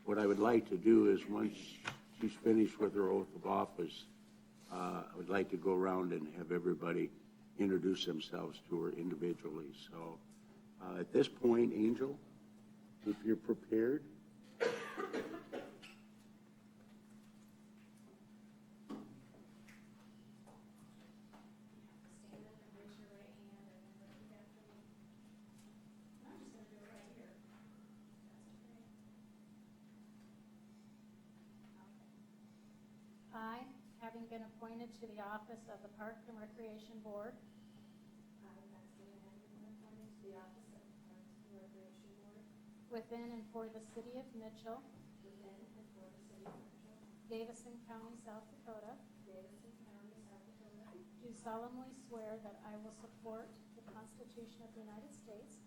what I would like to do is, once she's finished with her oath of office, I would like to go around and have everybody introduce themselves to her individually. So at this point, Angel, if you're prepared. I, having been appointed to the office of the Park and Recreation Board within and for the city of Mitchell, Davison County, South Dakota, do solemnly swear that I will support the Constitution of the United States,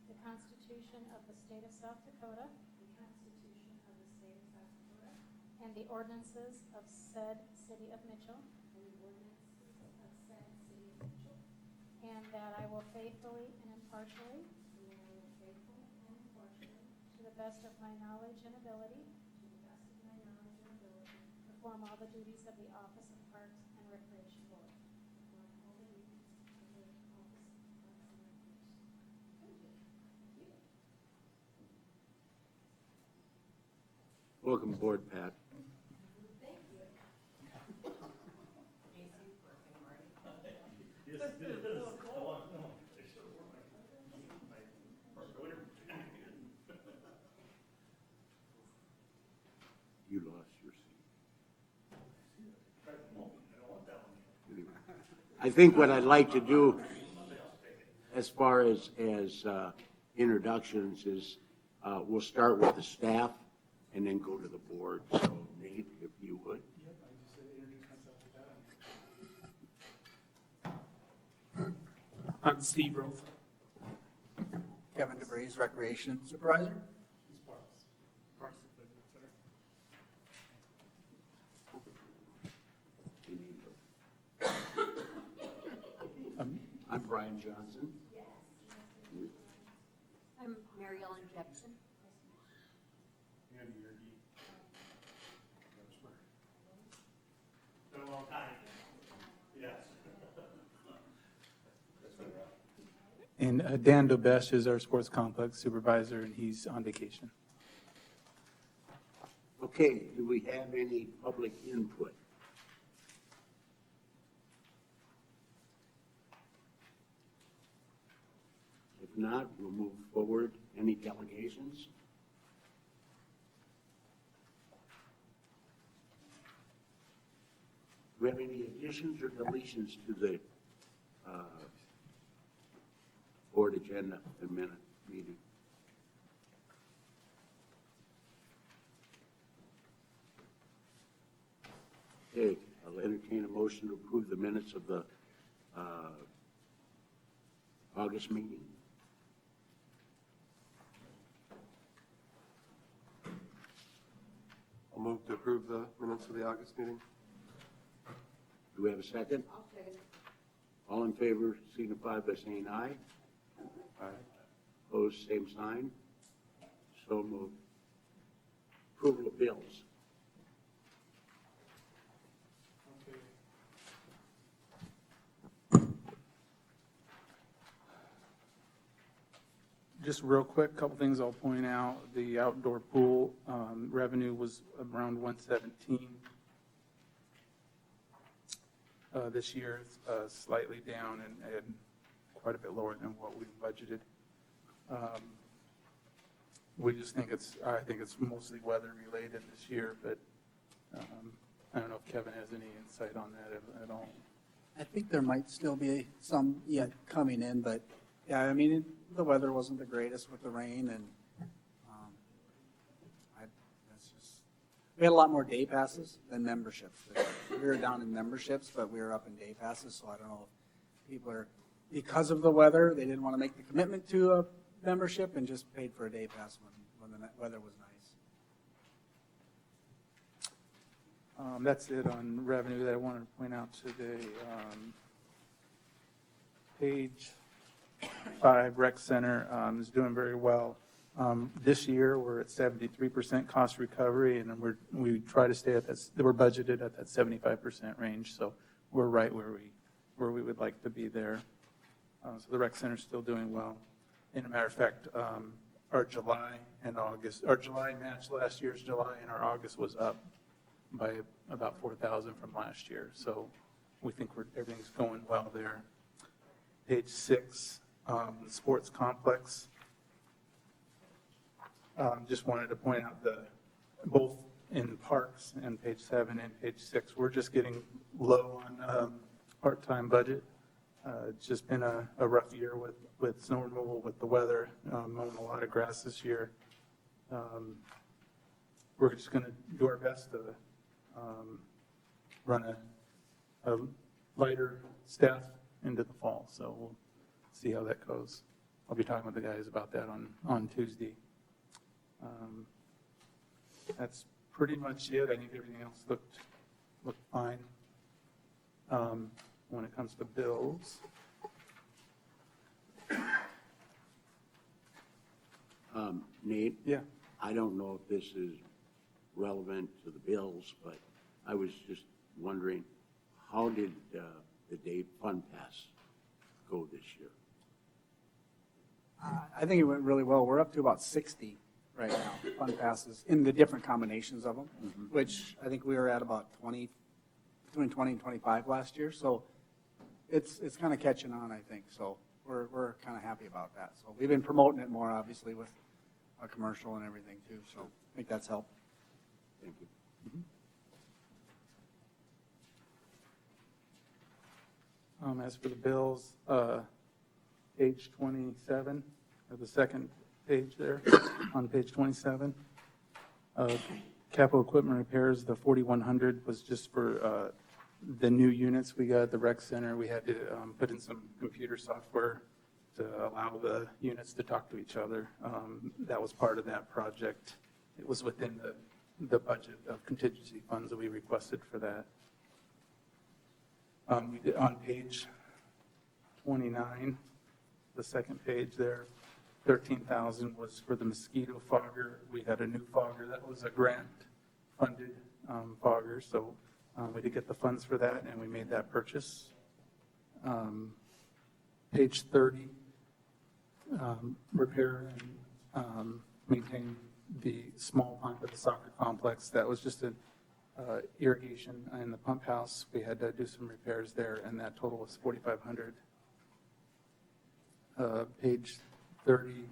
the Constitution of the State of South Dakota, and the ordinances of said city of Mitchell, and that I will faithfully and impartially, to the best of my knowledge and ability, perform all the duties of the office of Parks and Recreation Board. Welcome aboard, Pat. You lost your seat. I think what I'd like to do, as far as introductions, is we'll start with the staff and then go to the board. So Nate, if you would. I'm Steve Roth. Kevin DeVries, Recreation Supervisor. I'm Brian Johnson. I'm Mary Ellen Jepson. Been a long time. Yes. And Dan Dobesh is our sports complex supervisor, and he's on vacation. Okay, do we have any public input? If not, we'll move forward. Any delegations? Do we have any additions or deletions to the board agenda and minute meeting? Okay, I'll entertain a motion to approve the minutes of the August meeting. I'll move to approve the minutes of the August meeting. Do we have a second? I'll second. All in favor signify by saying aye. Aye. Opposed, same sign. So moved. Approval of bills. Just real quick, couple things I'll point out. The outdoor pool revenue was around 117. This year, it's slightly down and quite a bit lower than what we budgeted. We just think I think it's mostly weather related this year, but I don't know if Kevin has any insight on that at all. I think there might still be some yet coming in, but yeah, I mean, the weather wasn't the greatest with the rain, and we had a lot more day passes than memberships. We were down in memberships, but we were up in day passes, so I don't know if people are, because of the weather, they didn't want to make the commitment to a membership and just paid for a day pass when the weather was nice. That's it on revenue that I wanted to point out today. Page 5 rec center is doing very well. This year, we're at 73% cost recovery, and we try to stay at that, we're budgeted at that 75% range, so we're right where we would like to be there. So the rec center's still doing well. And a matter of fact, our July matched last year's July, and our August was up by about 4,000 from last year. So we think everything's going well there. Page 6, the sports complex. Just wanted to point out both in parks and page 7 and page 6, we're just getting low on part-time budget. It's just been a rough year with snow removal, with the weather, mowing a lot of grass this year. We're just going to do our best to run a lighter staff into the fall, so we'll see how that goes. I'll be talking with the guys about that on Tuesday. That's pretty much it. I think everything else looked fine. When it comes to bills. Nate? Yeah. I don't know if this is relevant to the bills, but I was just wondering, how did the Dave Fun Pass go this year? I think it went really well. We're up to about 60 right now, fun passes, in the different combinations of them, which I think we were at about 20, between 20 and 25 last year. So it's kind of catching on, I think. So we're kind of happy about that. So we've been promoting it more, obviously, with a commercial and everything too. So I think that's helped. Thank you. As for the bills, page 27, or the second page there, on page 27, capital equipment repairs, the 4,100 was just for the new units we got at the rec center. We had to put in some computer software to allow the units to talk to each other. That was part of that project. It was within the budget of contingency funds that we requested for that. We did on page 29, the second page there, 13,000 was for the mosquito fogger. We had a new fogger that was a grant-funded fogger, so we did get the funds for that, and we made that purchase. Page 30, repair and maintain the small pump at the soccer complex. That was just an irrigation in the pump house. We had to do some repairs there, and that total was $4,500. Page 30,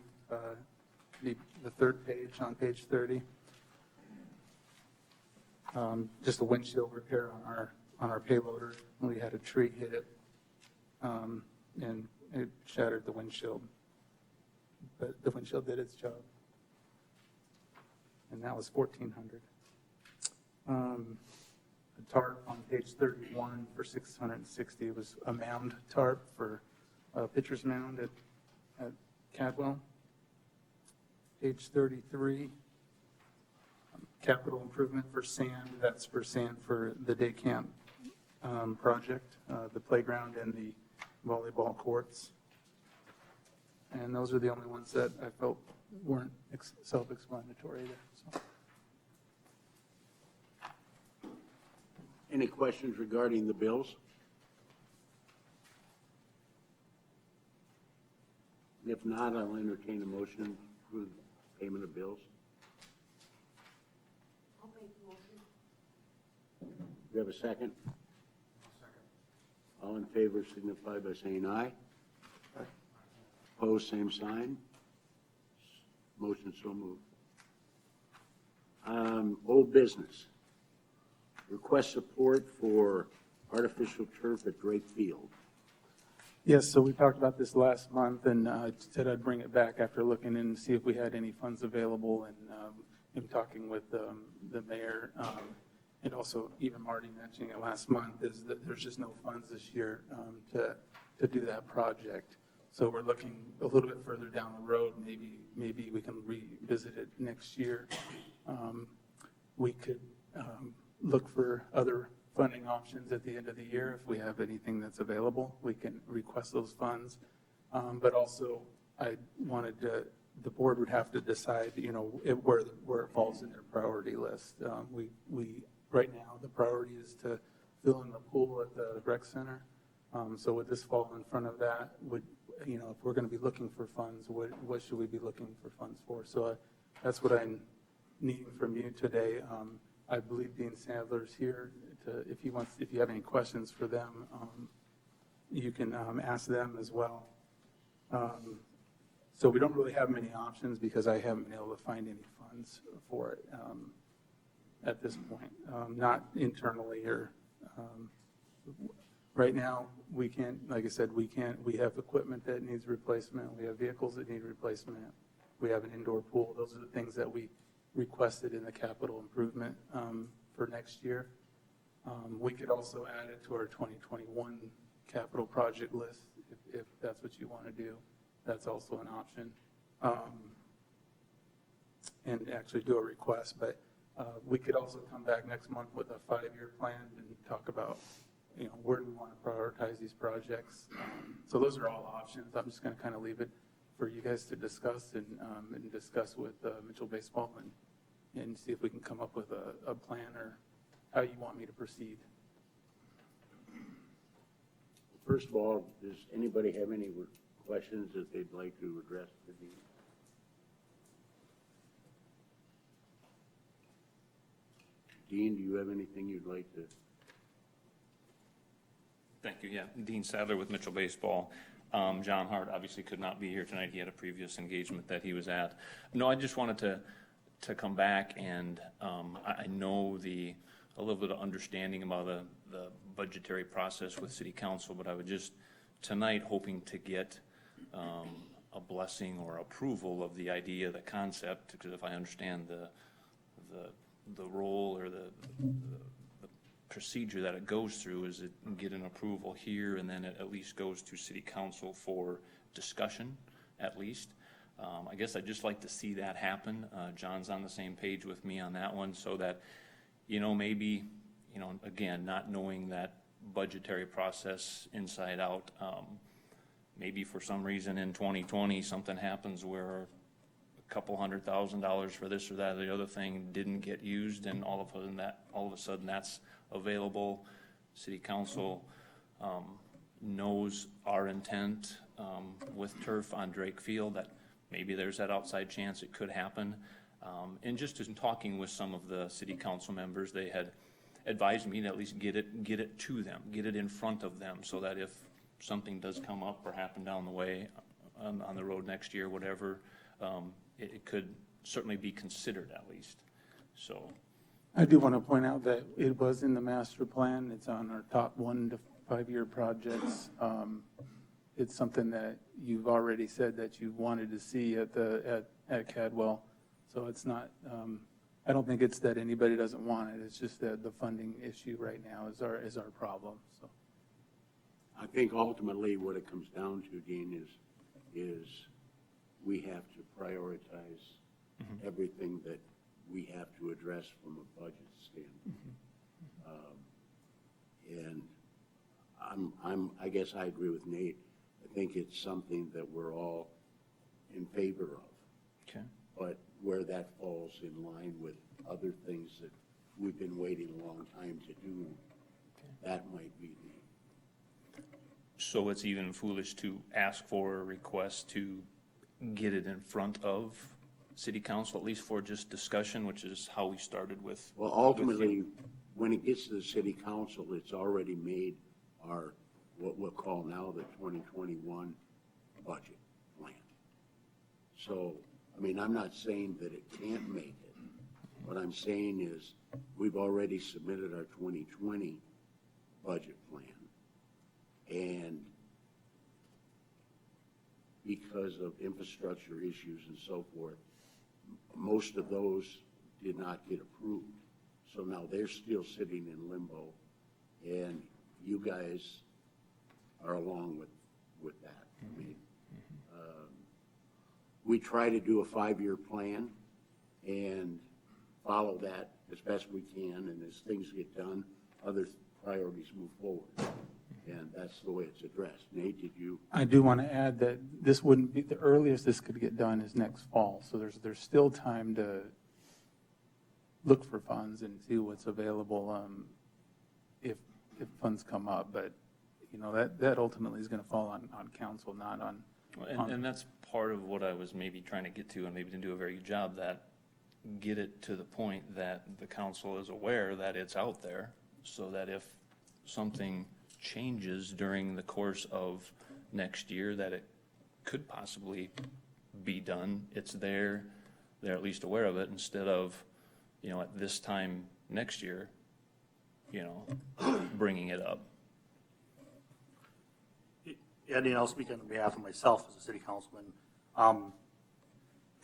the third page on page 30. Just a windshield repair on our payloader. We had a tree hit it, and it shattered the windshield. But the windshield did its job, and that was $1,400. A tarp on page 31 for $660 was a mound tarp for a pitcher's mound at Cadwell. Page 33, capital improvement for sand. That's for sand for the day camp project, the playground and the volleyball courts. And those are the only ones that I felt weren't self-explanatory there. So. Any questions regarding the bills? If not, I'll entertain a motion for the payment of bills. I'll make the motion. Do you have a second? All in favor signify by saying aye. Opposed, same sign. Motion so moved. Old business. Request support for artificial turf at Drake Field. Yes, so we talked about this last month, and I said I'd bring it back after looking and see if we had any funds available, and in talking with the mayor, and also even Marty mentioning it last month, is that there's just no funds this year to do that project. So we're looking a little bit further down the road. Maybe we can revisit it next year. We could look for other funding options at the end of the year. If we have anything that's available, we can request those funds. But also, I wanted to, the board would have to decide, you know, where it falls in their priority list. Right now, the priority is to fill in the pool at the rec center. So would this fall in front of that? You know, if we're going to be looking for funds, what should we be looking for funds for? So that's what I'm needing from you today. I believe Dean Sadler's here if you have any questions for them, you can ask them as well. So we don't really have many options because I haven't been able to find any funds for it at this point, not internally or right now. We can't, like I said, we have equipment that needs replacement. We have vehicles that need replacement. We have an indoor pool. Those are the things that we requested in the capital improvement for next year. We could also add it to our 2021 capital project list if that's what you want to do. That's also an option. And actually do a request, but we could also come back next month with a 5-year plan and talk about, you know, where do we want to prioritize these projects. So those are all options. I'm just going to kind of leave it for you guys to discuss and discuss with Mitchell Baseball and see if we can come up with a plan or how you want me to proceed. First of all, does anybody have any questions that they'd like to address to Dean? Dean, do you have anything you'd like to? Thank you. Yeah, Dean Sadler with Mitchell Baseball. John Hart obviously could not be here tonight. He had a previous engagement that he was at. No, I just wanted to come back and I know a little bit of understanding about the budgetary process with City Council, but I would just tonight hoping to get a blessing or approval of the idea, the concept, because if I understand the role or the procedure that it goes through is it get an approval here and then it at least goes to City Council for discussion at least. I guess I'd just like to see that happen. John's on the same page with me on that one so that, you know, maybe, you know, again, not knowing that budgetary process inside out, maybe for some reason in 2020 something happens where a couple $100,000 for this or that or the other thing didn't get used and all of a sudden that's available. City Council knows our intent with turf on Drake Field, that maybe there's that outside chance it could happen. And just in talking with some of the City Council members, they had advised me to at least get it to them, get it in front of them, so that if something does come up or happen down the way on the road next year, whatever, it could certainly be considered at least. So I do want to point out that it was in the master plan. It's on our top 1 to 5 year projects. It's something that you've already said that you wanted to see at Cadwell. So it's not, I don't think it's that anybody doesn't want it. It's just that the funding issue right now is our problem. So I think ultimately what it comes down to, Dean, is we have to prioritize everything that we have to address from a budget standpoint. And I guess I agree with Nate. I think it's something that we're all in favor of. okay. But where that falls in line with other things that we've been waiting a long time to do, that might be So it's even foolish to ask for a request to get it in front of City Council, at least for just discussion, which is how we started with. Well, ultimately, when it gets to the City Council, it's already made our, what we'll call now the 2021 budget plan. So, I mean, I'm not saying that it can't make it. What I'm saying is we've already submitted our 2020 budget plan. And because of infrastructure issues and so forth, most of those did not get approved. So now they're still sitting in limbo, and you guys are along with that. I mean, we try to do a 5-year plan and follow that as best we can, and as things get done, other priorities move forward. and that's the way it's addressed. Nate, did you? I do want to add that this wouldn't be, the earliest this could get done is next fall. So there's still time to look for funds and see what's available if funds come up. But, you know, that ultimately is going to fall on council, not on. And that's part of what I was maybe trying to get to, and maybe didn't do a very good job, that get it to the point that the council is aware that it's out there, so that if something changes during the course of next year, that it could possibly be done, it's there, they're at least aware of it, instead of, you know, at this time next year, you know, bringing it up. Yeah, Dean, I'll speak on behalf of myself as a city councilman.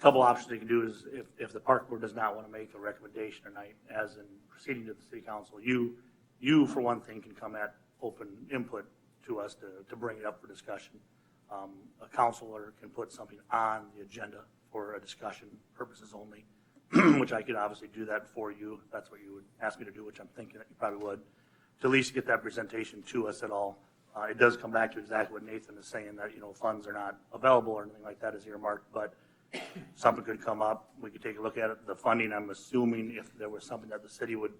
Couple options they can do is if the park board does not want to make a recommendation tonight, as in proceeding to the city council, you for one thing can come at open input to us to bring it up for discussion. A councilor can put something on the agenda for a discussion purposes only, which I could obviously do that for you, if that's what you would ask me to do, which I'm thinking that you probably would, to at least get that presentation to us at all. It does come back to exactly what Nathan is saying, that, you know, funds are not available or anything like that is earmarked, but something could come up. We could take a look at it. The funding, I'm assuming if there was something that the city would,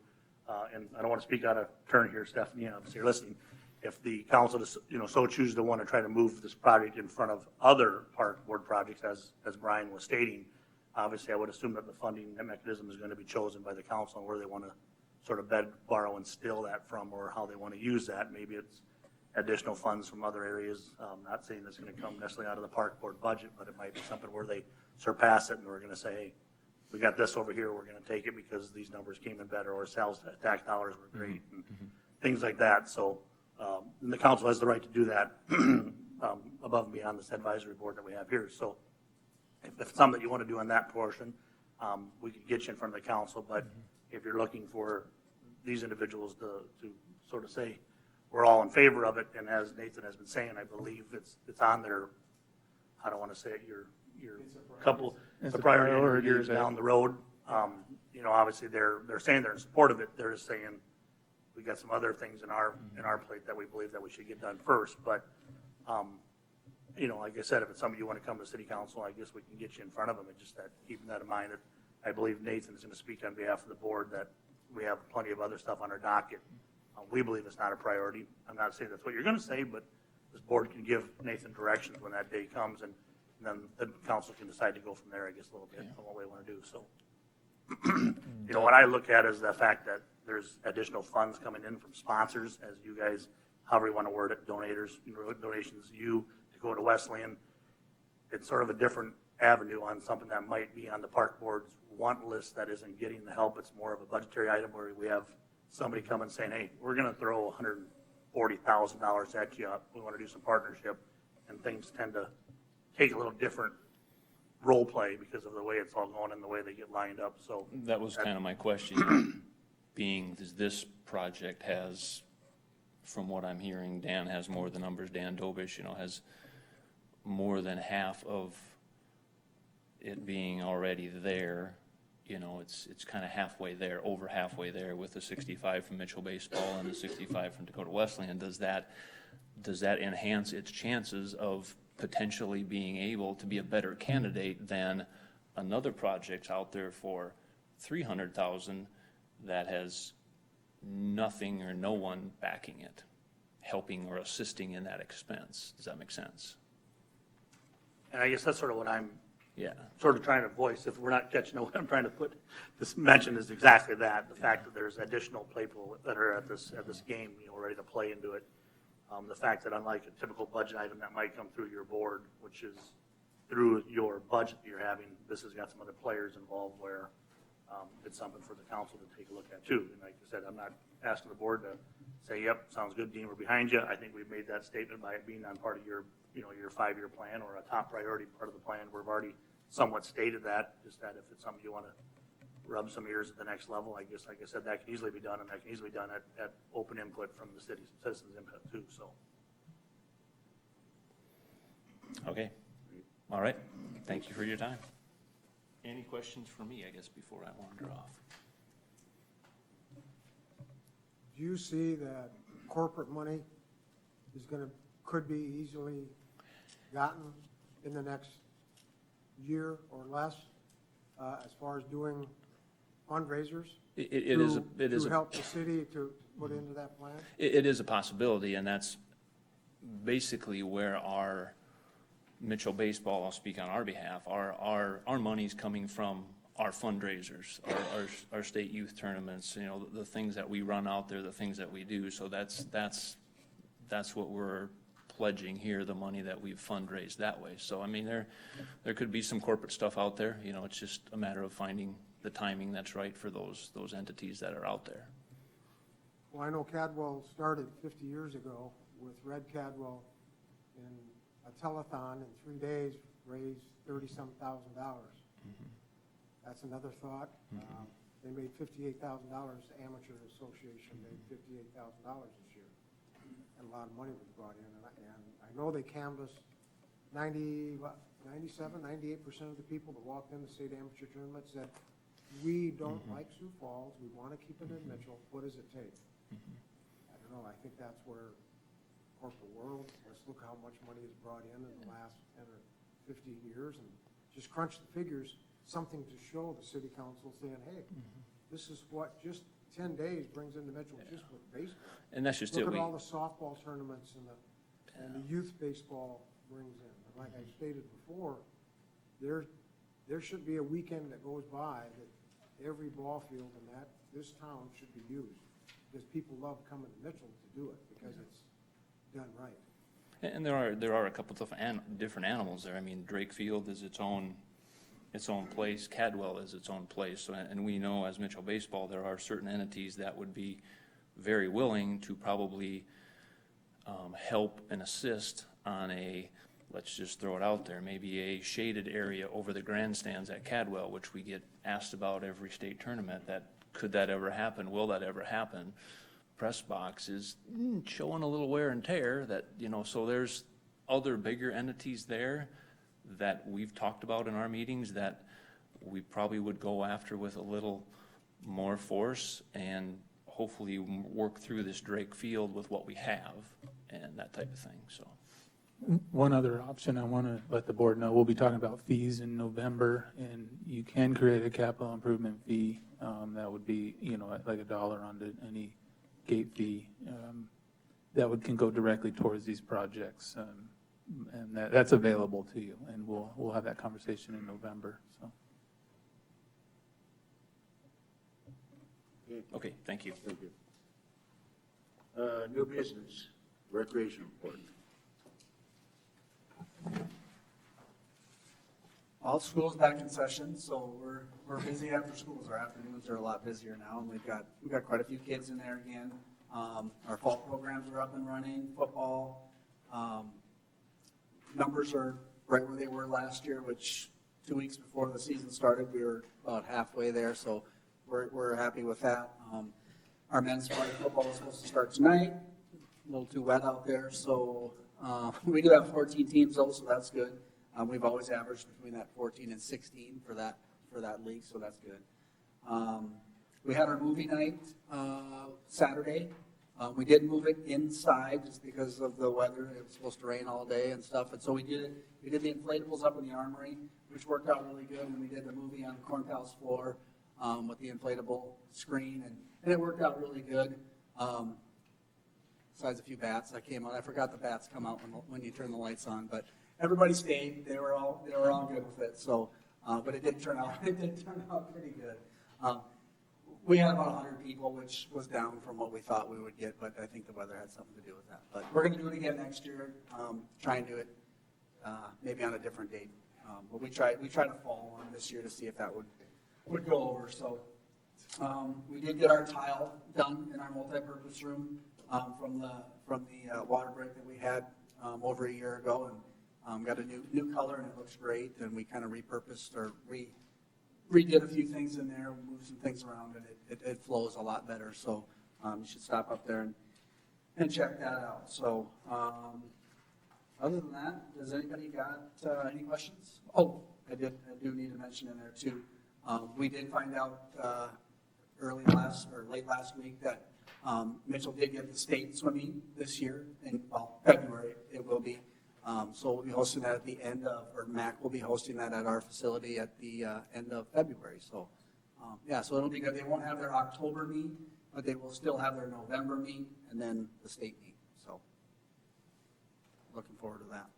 and I don't want to speak out of turn here, Stephanie, obviously you're listening. If the council, you know, so chooses to want to try to move this project in front of other park board projects, as Brian was stating, obviously I would assume that the funding mechanism is going to be chosen by the council and where they want to sort of bed, borrow, and steal that from, or how they want to use that. Maybe it's additional funds from other areas. Not saying that's going to come necessarily out of the park board budget, but it might be something where they surpass it and we're going to say, hey, we got this over here, we're going to take it because these numbers came in better, or sales tax dollars were great, and things like that. So and the council has the right to do that above and beyond this advisory board that we have here. So if it's something that you want to do on that portion, we could get you in front of the council. But if you're looking for these individuals to sort of say, we're all in favor of it, and as Nathan has been saying, I believe it's on their, I don't want to say it, your couple, it's a priority years down the road. You know, obviously they're saying they're in support of it. They're just saying, we got some other things in our plate that we believe that we should get done first. But, you know, like I said, if it's something you want to come to city council, I guess we can get you in front of them. And just that, keeping that in mind, that I believe Nathan is going to speak on behalf of the board, that we have plenty of other stuff on our docket. We believe it's not a priority. I'm not saying that's what you're going to say, but this board can give Nathan directions when that day comes, and then the council can decide to go from there, I guess, a little bit on what we want to do. So, you know, what I look at is the fact that there's additional funds coming in from sponsors, as you guys, however you want to word it, donators, you know, donations, you to go to Wesleyan. It's sort of a different avenue on something that might be on the park board's want list that isn't getting the help. It's more of a budgetary item where we have somebody come and saying, hey, we're going to throw $140,000 at you. We want to do some partnership, and things tend to take a little different role play because of the way it's all going and the way they get lined up. So That was kind of my question, being this project has, from what I'm hearing, Dan has more of the numbers, Dan Dobish, you know, has more than half of it being already there. You know, it's kind of halfway there, over halfway there, with the 65 from Mitchell Baseball and the 65 from Dakota Wesleyan. Does that enhance its chances of potentially being able to be a better candidate than another project out there for $300,000 that has nothing or no one backing it, helping or assisting in that expense? Does that make sense? and I guess that's sort of what I'm Yeah. sort of trying to voice, if we're not catching what I'm trying to mention is exactly that, the fact that there's additional people that are at this game, you know, ready to play into it. The fact that unlike a typical budget item that might come through your board, which is through your budget that you're having, this has got some other players involved where it's something for the council to take a look at too. And like I said, I'm not asking the board to say, yep, sounds good, Dean, we're behind you. I think we've made that statement by it being on part of your, you know, your 5-year plan or a top priority part of the plan. We've already somewhat stated that, just that if it's something you want to rub some ears at the next level, I guess, like I said, that can easily be done, and that can easily be done at open input from the citizens input too, so. Okay. All right. Thank you for your time. Any questions for me, I guess, before I wander off? Do you see that corporate money is could be easily gotten in the next year or less, as far as doing fundraisers? It is, To help the city to put into that plan? it is a possibility, and that's basically where our Mitchell Baseball, I'll speak on our behalf, our money's coming from our fundraisers, our state youth tournaments, the things that we run out there, the things that we do. So that's what we're pledging here, the money that we've fundraised that way. So, I mean, there could be some corporate stuff out there, it's just a matter of finding the timing that's right for those entities that are out there. Well, I know Cadwell started 50 years ago with Red Cadwell in a telethon in 3 days, raised $30-some thousand. That's another thought. They made $58,000, the Amateur Association made $58,000 this year. And a lot of money was brought in, and I know they canvassed 97, 98% of the people that walked in the state amateur tournament said, we don't like Sioux Falls, we want to keep it in Mitchell, what does it take? I don't know, I think that's where corporate world, let's look how much money is brought in the last 10 or 50 years, and just crunch the figures, something to show the city council saying, hey, this is what just 10 days brings into Mitchell just with baseball. And that's just Look it. at all the softball tournaments and the youth baseball brings in. And like I stated before, there should be a weekend that goes by that every ball field in this town should be used, because people love coming to Mitchell to do it because it's done right. And there are a couple of different animals there. I mean, Drake Field is its own place. Cadwell is its own place. So, and we know as Mitchell Baseball, there are certain entities that would be very willing to probably help and assist on let's just throw it out there, maybe a shaded area over the grandstands at Cadwell, which we get asked about every state tournament. Could that ever happen? Will that ever happen? Press box is showing a little wear and tear so there's other bigger entities there that we've talked about in our meetings that we probably would go after with a little more force and hopefully work through this Drake Field with what we have and that type of thing, so. One other option I want to let the board know, we'll be talking about fees in November, and you can create a capital improvement fee that would be, like $1 onto any gate fee that can go directly towards these projects, and that's available to you, and we'll have that conversation in November. So. Okay, thank you. Thank you. New business, recreation report. All school's back in session, so we're busy after schools. Our afternoons are a lot busier now, and we've got quite a few kids in there again. Our fall programs are up and running, football. Numbers are right where they were last year, which 2 weeks before the season started, we were about halfway there, so we're happy with that. Our men's flag football is supposed to start tonight. A little too wet out there, so we do have 14 teams though, so that's good. We've always averaged between that 14 and 16 for that league, so that's good. We had our movie night Saturday. We didn't move it inside just because of the weather. It was supposed to rain all day and stuff, and so we did the inflatables up in the armory, which worked out really good, and we did the movie on Corn Pal's floor with the inflatable screen, and it worked out really good. Besides a few bats that came out. I forgot the bats come out when you turn the lights on, but everybody stayed. They were all good with it. So, but it did turn out pretty good. We had about 100 people, which was down from what we thought we would get, but I think the weather had something to do with that. But we're going to do it again next year. Try and do it maybe on a different date. But we tried to fall one this year to see if that would go over. So we did get our tile done in our multi-purpose room. From the water break that we had over a year ago, and got a new color, and it looks great. And we kind of repurposed or redid a few things in there, moved some things around, and it flows a lot better. So you should stop up there and check that out. So other than that, does anybody got any questions? Oh, I do need to mention in there too. We did find out late last week that Mitchell did get the state swimming this year, and, well, February it will be. So we'll be hosting that at the end of, or MAC will be hosting that at our facility at the end of February. So, yeah, so it'll be good. They won't have their October meet, but they will still have their November meet and then the state meet. So, looking forward to that.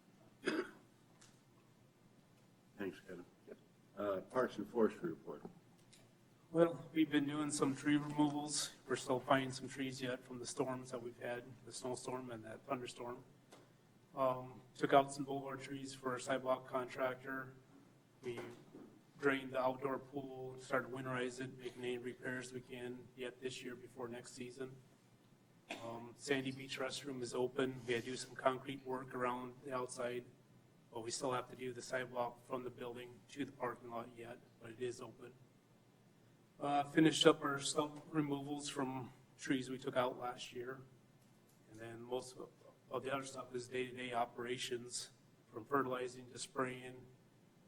Thanks, Kevin. Parks and Forestry report. Well, we've been doing some tree removals. We're still finding some trees yet from the storms that we've had, the snowstorm and that thunderstorm. Took out some boulevard trees for our sidewalk contractor. We drained the outdoor pool, started to winterize it, making any repairs we can yet this year before next season. Sandy Beach restroom is open. We had to do some concrete work around the outside, but we still have to do the sidewalk from the building to the parking lot yet, but it is open. Finished up our stump removals from trees we took out last year. And then most of the other stuff is day-to-day operations, from fertilizing to spraying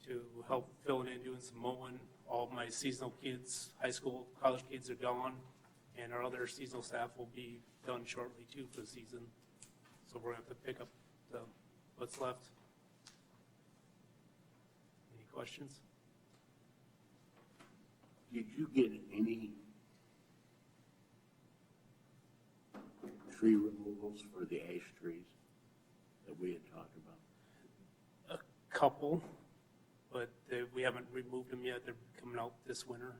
to help filling in, doing some mowing. All of my seasonal kids, high school, college kids are gone, and our other seasonal staff will be done shortly too for the season. So we're gonna have to pick up what's left. Any questions? Did you get any tree removals for the ash trees that we had talked about? A couple, but we haven't removed them yet. They're coming out this winter.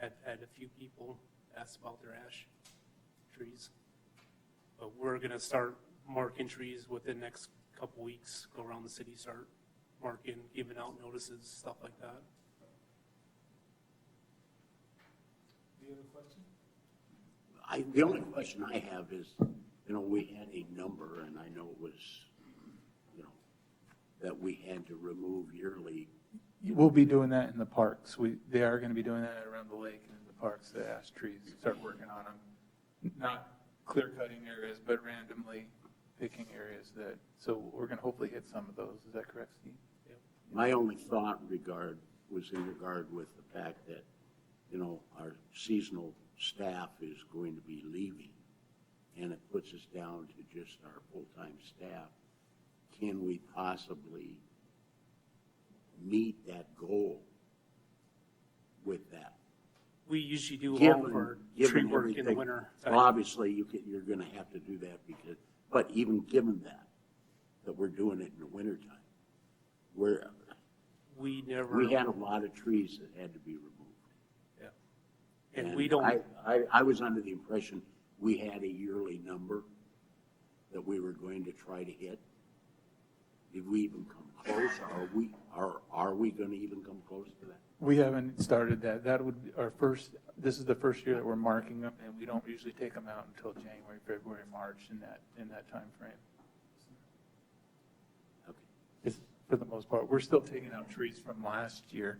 I've had a few people ask about their ash trees. But we're gonna start marking trees within the next couple weeks, go around the city, start marking, giving out notices, stuff like that. Any other questions? The only question I have is, we had a number, and I know it was, that we had to remove yearly. We'll be doing that in the parks. They are going to be doing that around the lake and in the parks, the ash trees, start working on them. Not clear cutting areas, but randomly picking areas so we're going to hopefully hit some of those. Is that correct, Steve? Yep. My only thought was in regard with the fact that, our seasonal staff is going to be leaving, and it puts us down to just our full-time staff. Can we possibly meet that goal with that? We usually do all of our tree work in the everything- winter. Well, obviously, you're gonna have to do that but even given that we're doing it in the wintertime, We never. we had a lot of trees that had to be removed. Yeah. And we don't. I was under the impression we had a yearly number that we were going to try to hit. Did we even come close? Are we gonna even come close to that? We haven't started that. That would be this is the first year that we're marking them, and we don't usually take them out until January, February, March in that time frame. Okay. For the most part, we're still taking out trees from last year.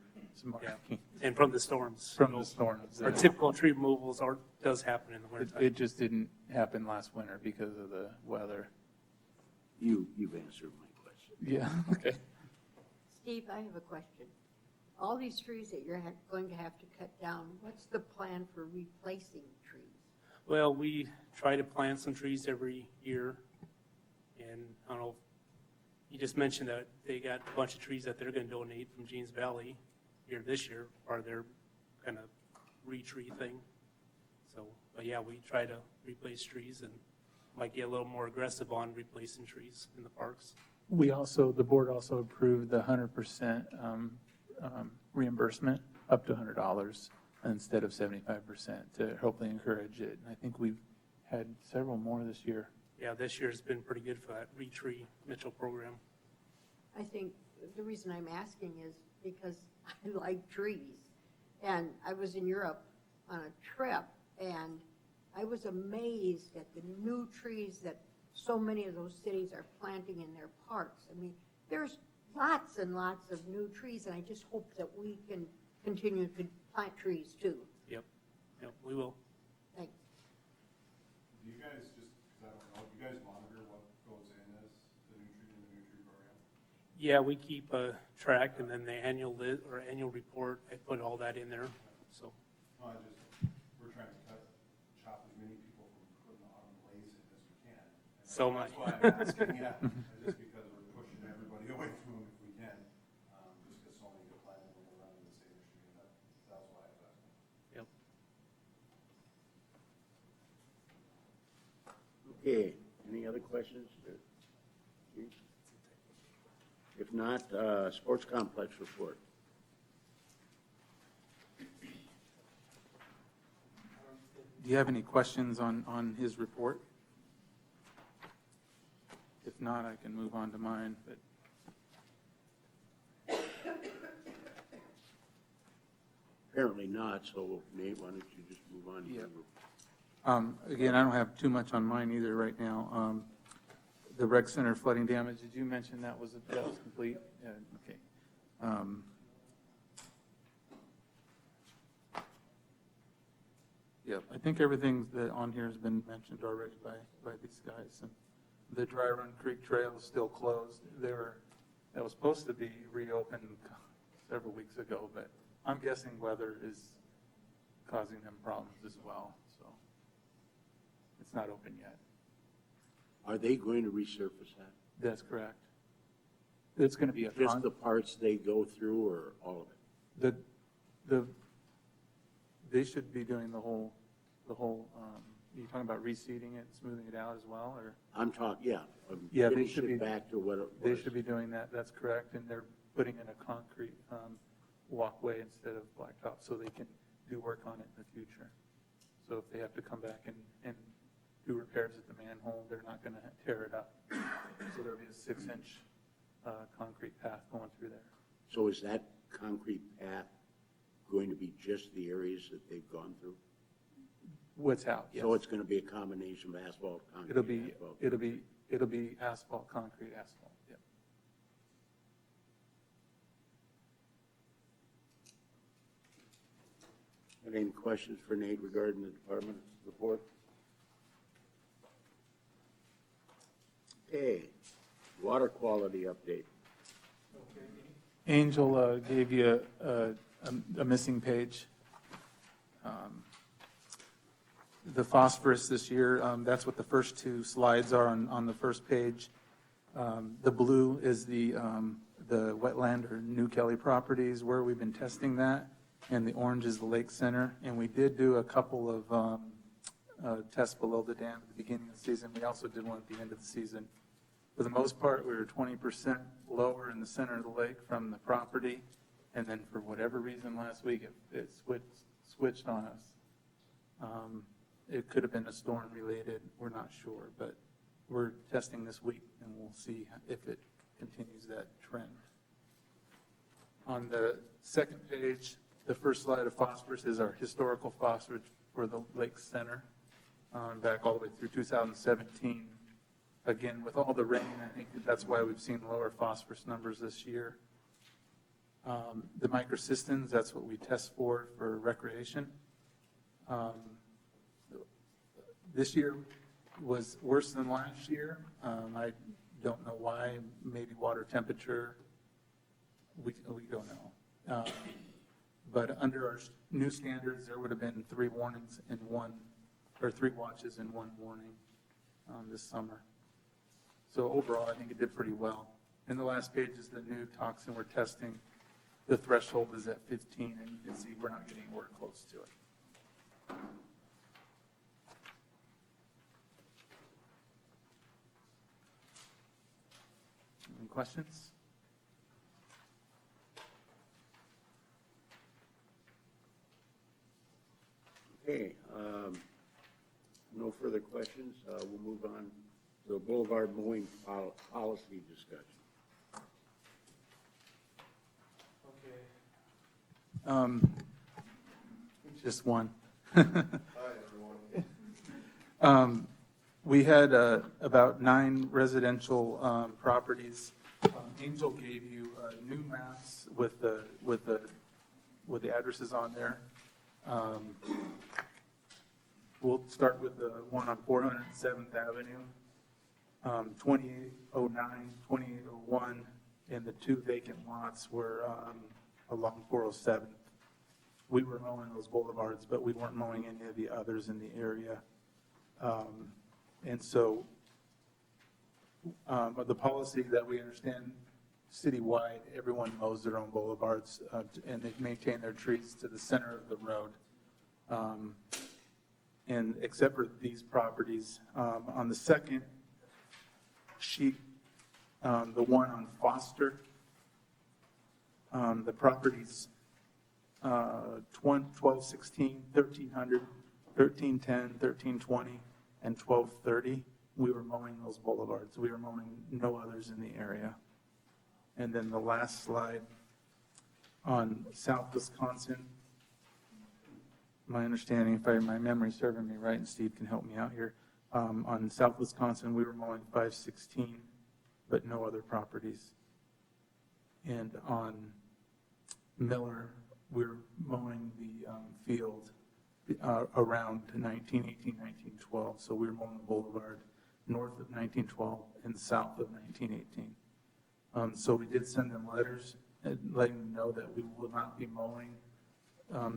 Yeah. And from the storms. From the storms. Our typical tree removals does happen in the winter. It just didn't happen last winter because of the weather. You've answered my question. Yeah, okay. Steve, I have a question. All these trees that you're going to have to cut down, what's the plan for replacing trees? Well, we try to plant some trees every year. And I don't know, you just mentioned that they got a bunch of trees that they're going to donate from Jeans Valley here this year, or their kind of re-tree thing. So, but yeah, we try to replace trees and might get a little more aggressive on replacing trees in the parks. The board also approved the 100% reimbursement up to $100 instead of 75% to hopefully encourage it. And I think we've had several more this year. Yeah, this year's been pretty good for that re-tree Mitchell program. I think the reason I'm asking is because I like trees. And I was in Europe on a trip, and I was amazed at the new trees that so many of those cities are planting in their parks. I mean, there's lots and lots of new trees, and I just hope that we can continue to plant trees too. Yep, we will. Thanks. Do you guys I don't know, do you guys monitor what goes in as the new tree program? Yeah, we keep a track, and then the annual report, I put all that in there, so. No, we're trying to chop as many people from So am I. That's why I'm asking, yeah, just because we're pushing everybody away from them if we can, just because so many get planted when they're running the same machine, that's why I was asking. Yep. Okay, any other questions? If not, sports complex report. Do you have any questions on his report? If not, I can move on to mine, but. Apparently not, so Nate, why don't you just move on? to Yep. your- Again, I don't have too much on mine either right now. The rec center flooding damage, did you mention that was complete? Yeah, okay. Yeah, I think everything that on here has been mentioned already by these guys. And the Dry Run Creek Trail is still closed. That was supposed to be reopened several weeks ago, but I'm guessing weather is causing them problems as well, so it's not open yet. Are they going to resurface that? That's correct. It's going to be a Just the parts they go through or all of it? They should be doing the whole, you're talking about reseeding it, smoothing it out as well, or? I'm talking, yeah. Yeah, they finish should it be- back to what it was. They should be doing that, that's correct, and they're putting in a concrete walkway instead of blacktop, so they can do work on it in the future. So if they have to come back and do repairs at the manhole, they're not gonna tear it up. So there'll be a 6-inch concrete path going through there. So is that concrete path going to be just the areas that they've gone through? What's out, yes. So it's going to be a combination of asphalt, concrete, It'll be, asphalt? it'll be asphalt, concrete, asphalt, yeah. Any questions for Nate regarding the department report? Okay, water quality update. Angel gave you a missing page. The phosphorus this year, that's what the first two slides are on the first page. The blue is the wetland or New Kelly properties where we've been testing that, and the orange is the Lake Center. And we did do a couple of tests below the dam at the beginning of the season. We also did one at the end of the season. For the most part, we were 20% lower in the center of the lake from the property, and then for whatever reason last week, it switched on us. It could have been a storm related, we're not sure, but we're testing this week, and we'll see if it continues that trend. On the second page, the first slide of phosphorus is our historical phosphorus for the lake center, back all the way through 2017. Again, with all the rain, I think that's why we've seen lower phosphorus numbers this year. The microcystins, that's what we test for recreation. This year was worse than last year. I don't know why, maybe water temperature, we don't know. But under our new standards, there would have been 3 warnings in one, or 3 watches in 1 warning this summer. So overall, I think it did pretty well. And the last page is the new toxin we're testing. The threshold is at 15, and you can see we're not getting anywhere close to it. Any questions? Okay, no further questions. We'll move on to the boulevard mowing policy discussion. Just one. We had about 9 residential properties. Angel gave you new maps with the addresses on there. We'll start with the one on 407th Avenue, 2809, 2801, and the 2 vacant lots were along 407th. We were mowing those boulevards, but we weren't mowing any of the others in the area. And so the policy that we understand citywide, everyone mows their own boulevards, and they maintain their trees to the center of the road. And except for these properties, on the second sheet, the one on Foster, the properties 1216, 1300, 1310, 1320, and 1230, we were mowing those boulevards. We were mowing no others in the area. And then the last slide on South Wisconsin, my understanding, if my memory's serving me right, and Steve can help me out here, on South Wisconsin, we were mowing 516, but no other properties. And on Miller, we're mowing the field around 1918, 1912. So we were mowing the boulevard north of 1912 and south of 1918. So we did send them letters letting them know that we will not be mowing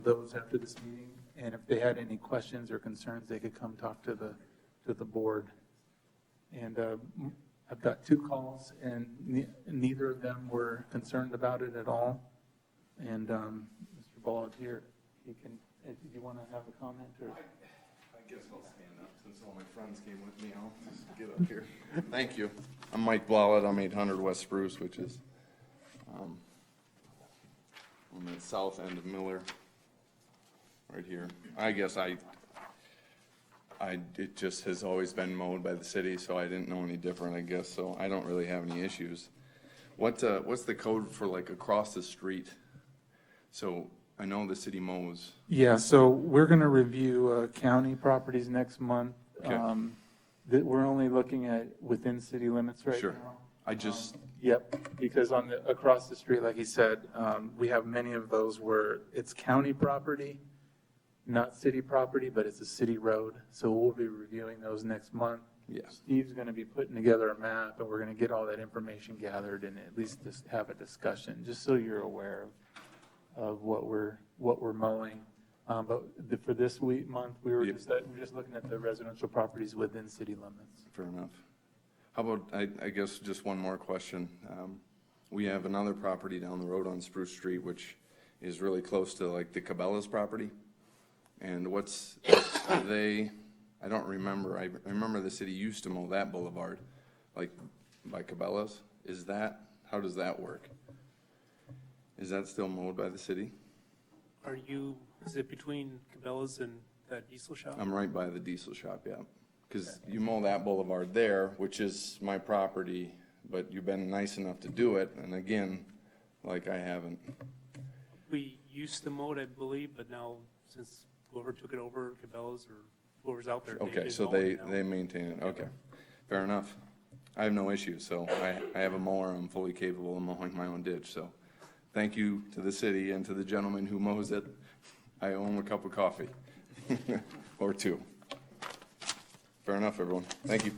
those after this meeting. And if they had any questions or concerns, they could come talk to the board. And I've got 2 calls, and neither of them were concerned about it at all. And Mr. Ballard here, he can, do you want to have a comment? Or? I guess I'll stand up since all my friends came with me. I'll just get up here. Thank you. I'm Mike Blallett. I'm 800 West Spruce, which is on the south end of Miller, right here. I guess it just has always been mowed by the city, so I didn't know any different, I guess. So I don't really have any issues. What's the code for like across the street? So I know the city mows. Yeah, so we're going to review county properties next month. Okay. That we're only looking at within city limits right Sure. now. I just, Yep, because across the street, like he said, we have many of those where it's county property, not city property, but it's a city road. So we'll be reviewing those next month. yes. Steve's going to be putting together a map, and we're going to get all that information gathered and at least just have a discussion, just so you're aware of what we're mowing. But for this month, we were just looking at the residential properties within city limits. Fair enough. How about, I guess, just one more question. We have another property down the road on Spruce Street, which is really close to like the Cabela's property. And I don't remember, I remember the city used to mow that boulevard, like by Cabela's. How does that work? Is that still mowed by the city? Is it between Cabela's and that diesel shop? I'm right by the diesel shop, yeah. Because you mow that boulevard there, which is my property, but you've been nice enough to do it, and again, like I haven't. We used to mow it, I believe, but now since whoever took it over, Cabela's or whoever's out there. Okay, so they maintain it, okay. Fair enough. I have no issues, so I have a mower, I'm fully capable of mowing my own ditch, so thank you to the city and to the gentleman who mows it. I owe him a cup of coffee, or 2. Fair enough, everyone. Thank you.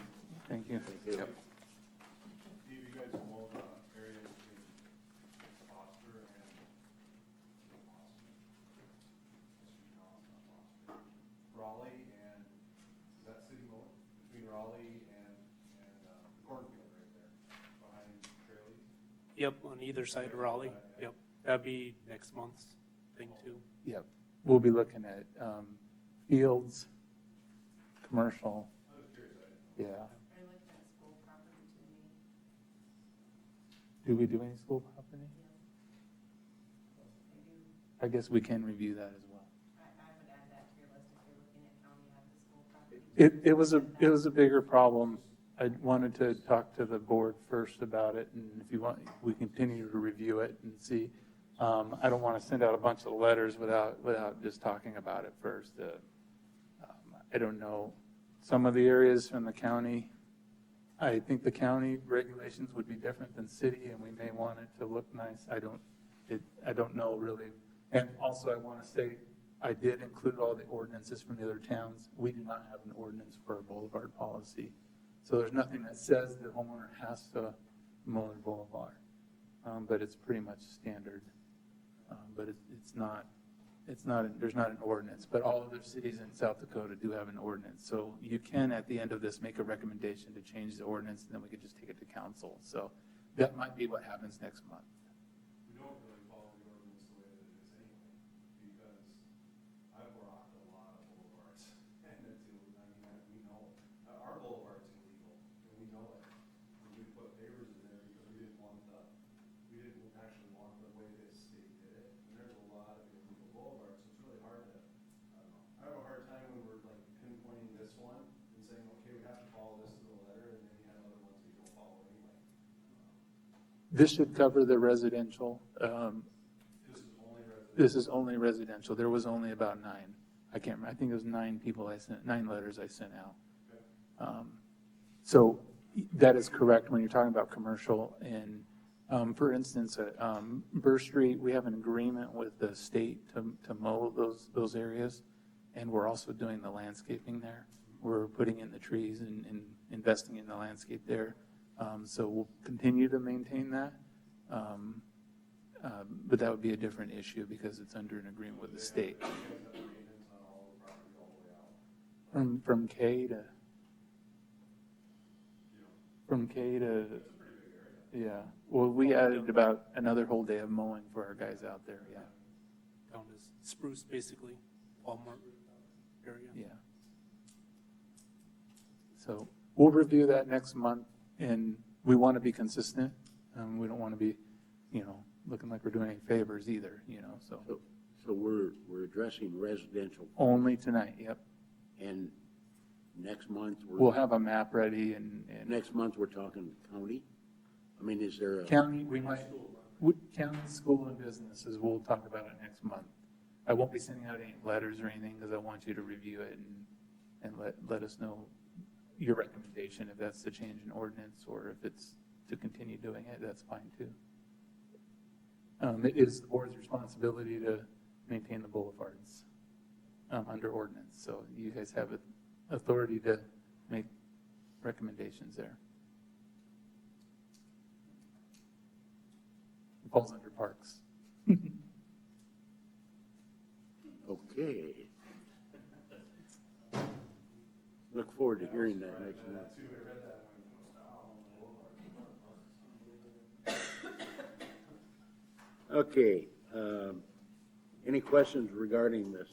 Thank you. Yep. Steve, you guys mow the area between Foster and Raleigh, and is that city mowing? Between Raleigh and the cornfield right there, behind Trailys? Yep, on either side of Raleigh. Yep, that'd be next month's thing too. Yep, we'll be looking at fields, commercial. Yeah. I like that school property to me. Do we do any school property? I guess we can review that as well. I would add that to your list if you're looking at county, have the school property. It was a bigger problem. I wanted to talk to the board first about it, and if you want, we continue to review it and see. I don't want to send out a bunch of letters without just talking about it first. I don't know. Some of the areas from the county, I think the county regulations would be different than city, and we may want it to look nice. I don't know really. And also I want to say, I did include all the ordinances from the other towns. We do not have an ordinance for a boulevard policy. So there's nothing that says the homeowner has to mow the boulevard. But it's pretty much standard. But it's It's not, there's not an ordinance, but all other cities in South Dakota do have an ordinance. So you can, at the end of this, make a recommendation to change the ordinance, and then we could just take it to council. So that might be what happens next month. We don't really follow the ordinance the way that it is anyway, because I've blocked a lot of boulevards, and it's, I mean, we know, our boulevard's illegal, and we know it. And we put papers in there because we didn't actually want the way this state did it, and there's a lot of illegal boulevards, so it's really hard to, I don't know. I have a hard time when we're like pinpointing this one and saying, okay, we have to follow this to the letter, and then you have other ones we don't follow anyway. This should cover the residential. This is only residential. This is only residential. There was only about 9. I can't remember. I think it was 9 people I sent, 9 letters I sent out. So that is correct when you're talking about commercial. And for instance, at Burr Street, we have an agreement with the state to mow those areas. And we're also doing the landscaping there. We're putting in the trees and investing in the landscape there. So we'll continue to maintain that. But that would be a different issue because it's under an agreement with the state. From K to, yeah. Well, we added about another whole day of mowing for our guys out there, yeah. Down to Spruce, basically, Walmart area. Yeah. So we'll review that next month, and we want to be consistent. We don't want to be, looking like we're doing any favors either, so. So we're addressing residential. Only tonight, yep. And next month, We'll have a map ready and next month, we're talking county? I mean, is there a? county, county, school, and businesses, we'll talk about it next month. I won't be sending out any letters or anything because I want you to review it and let us know your recommendation, if that's to change an ordinance or if it's to continue doing it, that's fine too. It is the board's responsibility to maintain the boulevards under ordinance, so you guys have authority to make recommendations there. It falls under parks. Okay. Look forward to hearing that next month. Okay, any questions regarding this?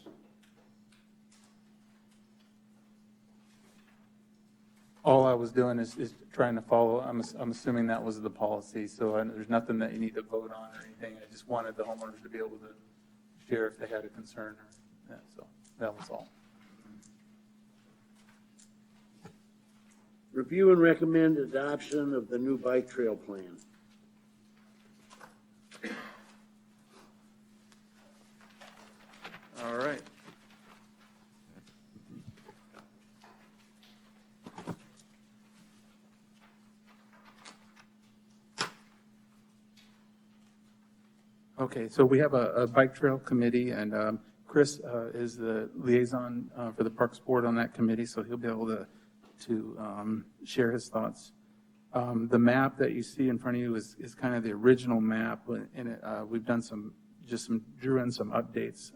All I was doing is trying to follow, I'm assuming that was the policy, so there's nothing that you need to vote on or anything. I just wanted the homeowners to be able to share if they had a concern, so that was all. Review and recommend adoption of the new bike trail plan. All right. Okay, so we have a bike trail committee, and Chris is the liaison for the Parks Board on that committee, so he'll be able to share his thoughts. The map that you see in front of you is kind of the original map. In it, we've done drew in some updates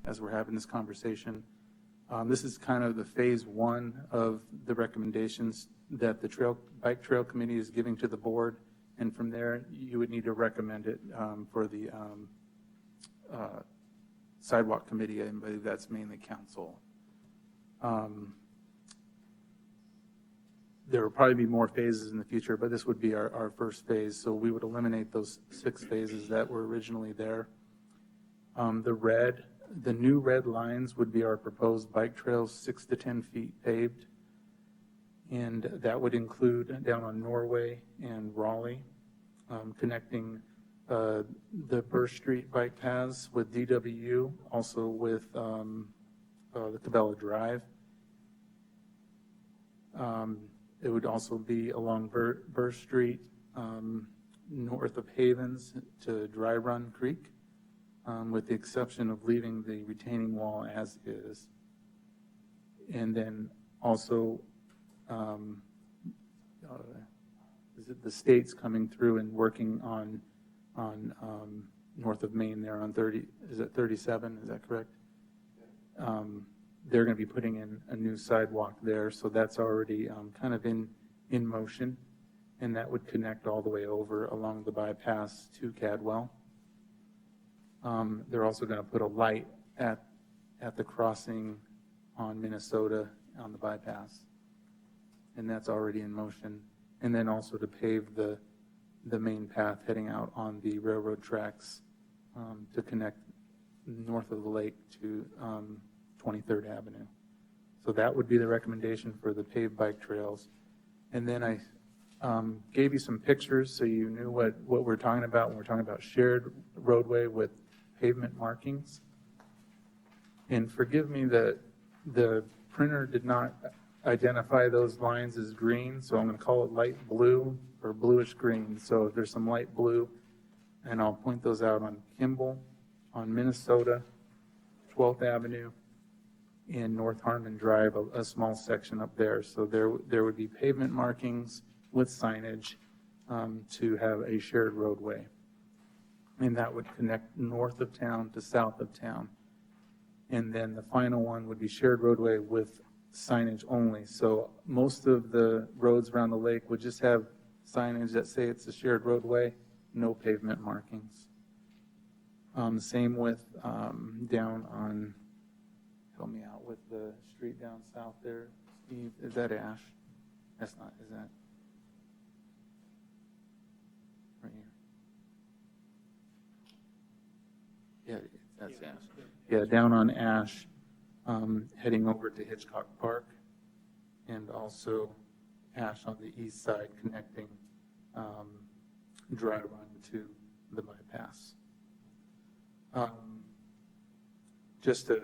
as we're having this conversation. This is kind of the phase 1 of the recommendations that the bike trail committee is giving to the board. And from there, you would need to recommend it for the sidewalk committee. I believe that's mainly council. There will probably be more phases in the future, but this would be our first phase. So we would eliminate those 6 phases that were originally there. The new red lines would be our proposed bike trails, 6 to 10 feet paved. And that would include down on Norway and Raleigh, connecting the Burr Street bike paths with DWU, also with the Cabela Drive. It would also be along Burr Street, north of Havens to Dry Run Creek, with the exception of leaving the retaining wall as is. And then also, is it the state's coming through and working on north of Maine there on 30, is it 37, is that correct? They're going to be putting in a new sidewalk there, so that's already kind of in motion, and that would connect all the way over along the bypass to Cadwell. They're also going to put a light at the crossing on Minnesota on the bypass, and that's already in motion. And then also to pave the main path heading out on the railroad tracks to connect north of the lake to 23rd Avenue. So that would be the recommendation for the paved bike trails. And then I gave you some pictures so you knew what we're talking about when we're talking about shared roadway with pavement markings. And forgive me that the printer did not identify those lines as green, so I'm going to call it light blue or bluish green. So there's some light blue, and I'll point those out on Kimball, on Minnesota, 12th Avenue, and North Harmon Drive, a small section up there. So there would be pavement markings with signage to have a shared roadway. And that would connect north of town to south of town. And then the final one would be shared roadway with signage only. So most of the roads around the lake would just have signage that say it's a shared roadway, no pavement markings. Same with down on, help me out with the street down south there, Steve, is that Ash? That's not, is that? Right here. Yeah, that's Ash. Yeah, down on Ash, heading over to Hitchcock Park, and also Ash on the east side connecting Dry Run to the bypass. Just to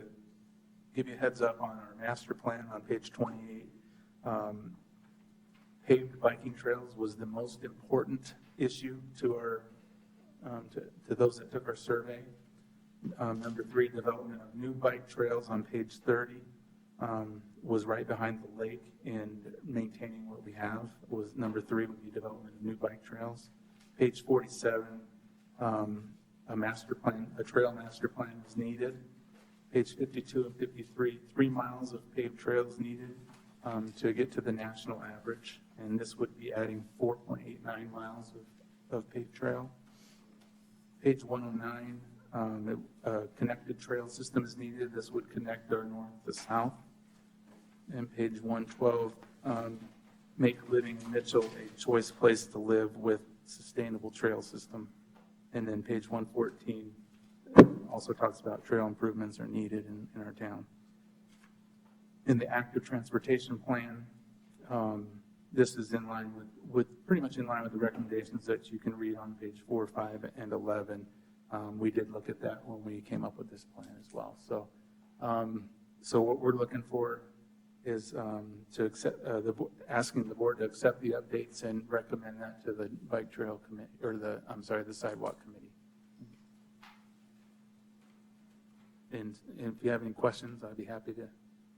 give you a heads up on our master plan on page 28, paved biking trails was the most important issue to our to those that took our survey. Number 3, development of new bike trails on page 30 was right behind the lake, and maintaining what we have was number 3 would be development of new bike trails. Page 47, a master plan, a trail master plan is needed. Page 52 and 53, 3 miles of paved trails needed to get to the national average, and this would be adding 4.89 miles of paved trail. Page 109, a connected trail system is needed. This would connect our north to south. And page 112, make living in Mitchell a choice place to live with sustainable trail system. And then page 114 also talks about trail improvements are needed in our town. In the active transportation plan, this is in line with pretty much in line with the recommendations that you can read on page 4, 5, and 11. We did look at that when we came up with this plan as well. So, so what we're looking for is to accept asking the board to accept the updates and recommend that to the bike trail committee, or the sidewalk committee. And if you have any questions, I'd be happy to,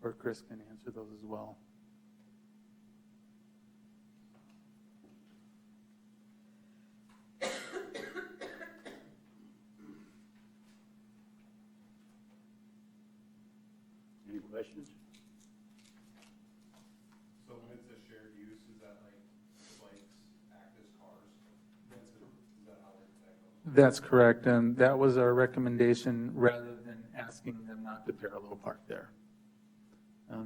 or Chris can answer those as well. Any questions? So when it's a shared use, is that like bikes act as cars? Is that how that goes? That's correct, and that was our recommendation rather than asking them not to parallel park there.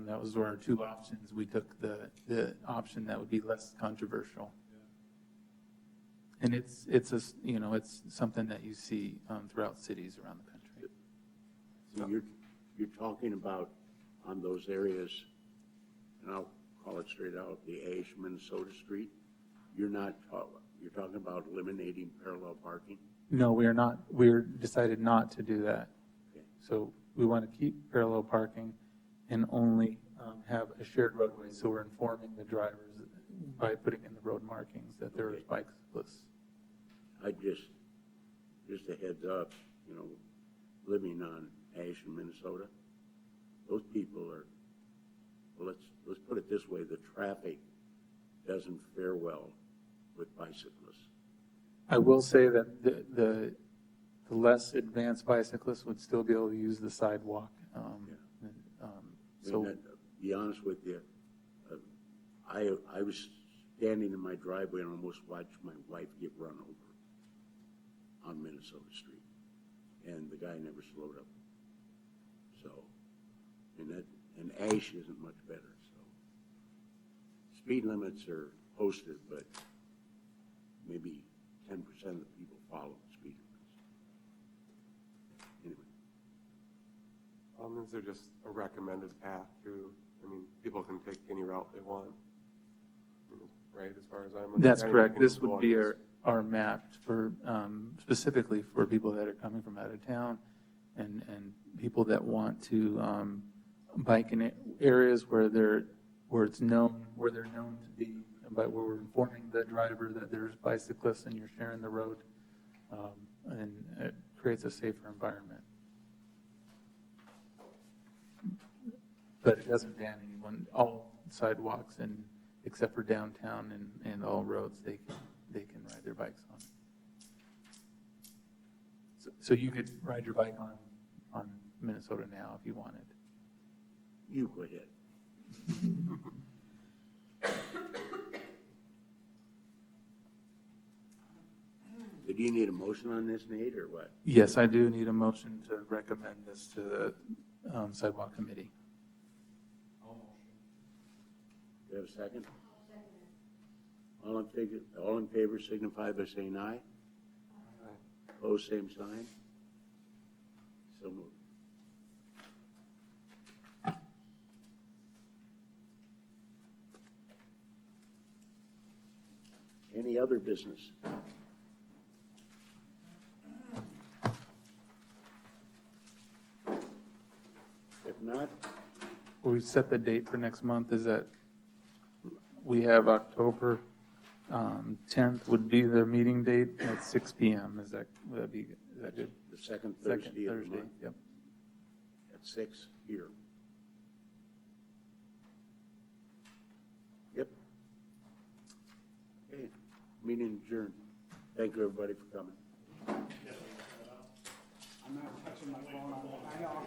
That was our 2 options. We took the option that would be less controversial. And it's a, you know, it's something that you see throughout cities around the country. So you're talking about on those areas, and I'll call it straight out, the Ash, Minnesota Street, you're talking about eliminating parallel parking? No, we are not. We're decided not to do that. Okay. So we want to keep parallel parking and only have a shared roadway. So we're informing the drivers by putting in the road markings that there is bike splits. I just a heads up, you know, living on Ash in Minnesota, those people are, well, let's put it this way, the traffic doesn't fare well with bicyclists. I will say that the the less advanced bicyclists would still be able to use the sidewalk. So, To be honest with you, I was standing in my driveway and almost watched my wife get run over on Minnesota Street, and the guy never slowed up. So, and Ash isn't much better, so. Speed limits are posted, but maybe 10% of the people follow the speed limits. Anyway. Is there just a recommended path to, I mean, people can take any route they want, right, as far as I'm. that's understanding, correct. people This go would on be this. our map for, specifically for people that are coming from out of town and people that want to bike in areas where they're known to be, but where we're informing the driver that there's bicyclists and you're sharing the road, and it creates a safer environment. But it doesn't ban anyone, all sidewalks and, except for downtown and all roads, they can ride their bikes on. So you could ride your bike on Minnesota now if you wanted. You go ahead. Do you need a motion on this, Nate, or what? Yes, I do need a motion to recommend this to the sidewalk committee. Do you have a second? All in favor signify by saying aye. Opposed, same sign. So moved. Any other business? If not, We set the date for next month, is that we have October 10th would be the meeting date at 6 PM. Is that good? the second Second Thursday of the Thursday, month yep. at 6 here. Yep. Okay, meeting adjourned. Thank you, everybody, for coming. I'm not touching my phone on it. I know.